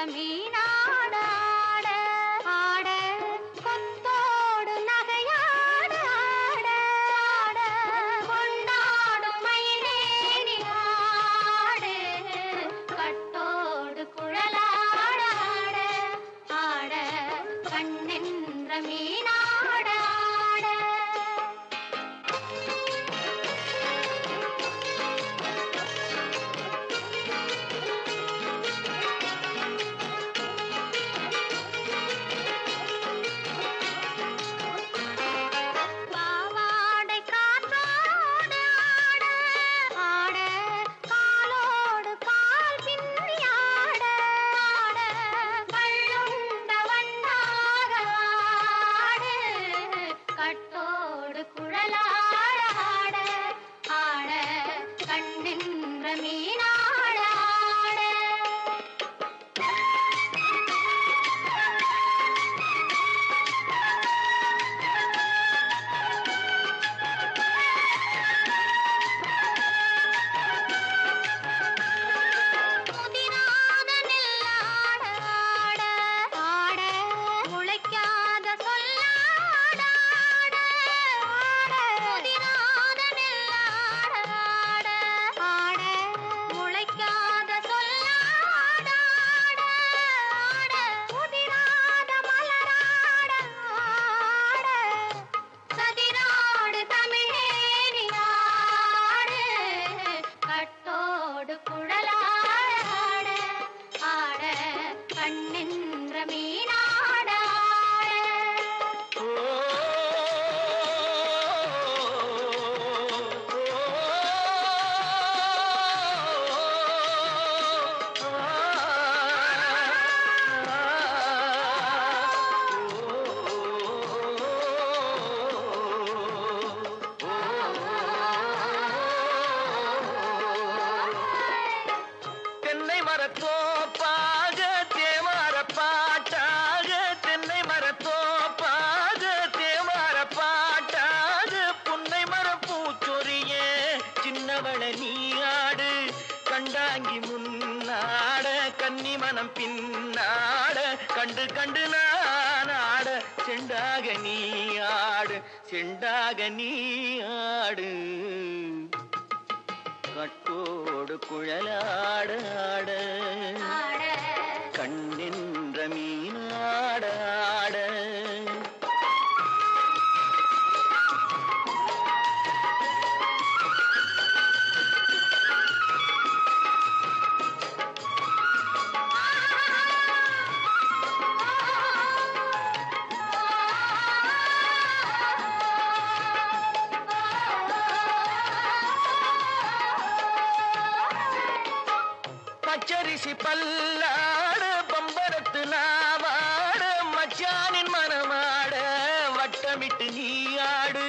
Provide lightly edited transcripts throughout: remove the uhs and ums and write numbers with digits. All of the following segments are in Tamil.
மீனாட ஆட ஆட கொத்தோடு நகையாட ஆட ஆட கொண்டாடும் மயிலேறி ஆடு கட்டோடு குழலாட ஆட ஆட கண்ணென்ற மீனாட ஆட பாவாடை காற்றோடு ஆட ஆட காலோடு கால் பின்னி ஆட ஆட கள்ளுண்ட வண்ணாக ஆடு கட்டோடு குழலாட ஆட ஆட கண்ணென்ற மீனாட ஆட முதிராத நெல்லாட ஆட ஆட முளைக்காத சொல்லாட ஆட ஆட முதிராத நெல்லாட ஆட ஆட முளைக்காத சொல்லாட ஆட ஆட முதிராத மலராட ஆட சதிராடு தமிழேறி ஆடு கட்டோடு குழலாட ஆட ஆட கண்ணென்ற மீனாட ஆட தென்னை மரத்தோப்பாக தேவார பாட்டாக தென்னை மரத்தோப்பாக தேவார பாட்டாக புன்னை மரம் பூச்சொரிய சின்னவள நீயாடு கண்டாங்கி முன்னாட கன்னி மனம் பின்னாட கண்டு கண்டு நானாட செண்டாக நீயாடு செண்டாக நீயாடு கட்டோடு குழலாட ஆட ஆட கண்ணென்ற மீனாட ஆட பச்சரிசி பல்லாட பம்பரத்து நாவாட மச்சானின் மனமாட வட்டமிட்டு நீயாடு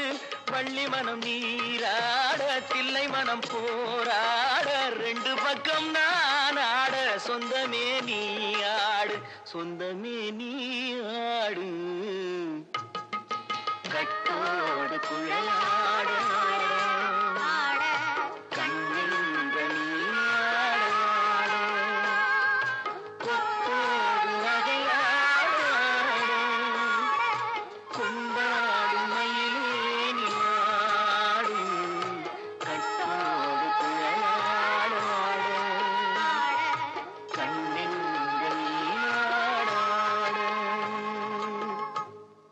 வள்ளி மனம் நீராட தில்லை மனம் போராட ரெண்டு பக்கம் நான் ஆட சொந்தமே நீயாடு சொந்தமே நீயாடு கட்டோடு குழலாட